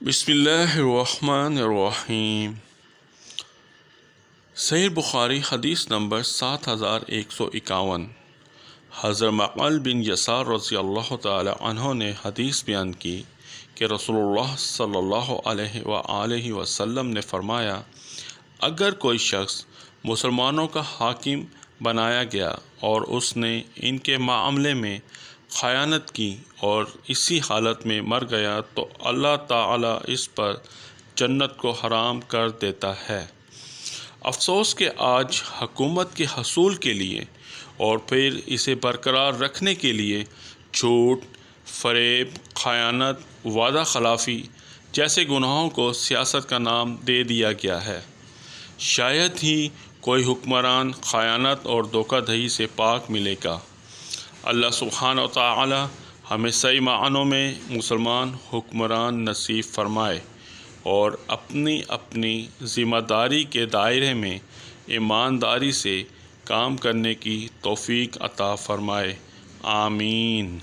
بسم اللہ الرحمن الرحیم۔ صحیح بخاری حدیث نمبر 7151۔ حضرت معقل بن یسار رضی اللہ تعالی عنہ نے حدیث بیان کی کہ رسول اللہ صلی اللہ علیہ وآلہ وسلم نے فرمایا، اگر کوئی شخص مسلمانوں کا حاکم بنایا گیا اور اس نے ان کے معاملے میں خیانت کی اور اسی حالت میں مر گیا تو اللہ تعالی اس پر جنت کو حرام کر دیتا ہے۔ افسوس کہ آج حکومت کے حصول کے لیے اور پھر اسے برقرار رکھنے کے لیے جھوٹ، فریب، خیانت، وعدہ خلافی جیسے گناہوں کو سیاست کا نام دے دیا گیا ہے۔ شاید ہی کوئی حکمران خیانت اور دھوکہ دہی سے پاک ملے گا۔ اللہ سبحانہ و تعالی ہمیں صحیح معنوں میں مسلمان حکمران نصیب فرمائے اور اپنی اپنی ذمہ داری کے دائرے میں ایمانداری سے کام کرنے کی توفیق عطا فرمائے۔ آمین۔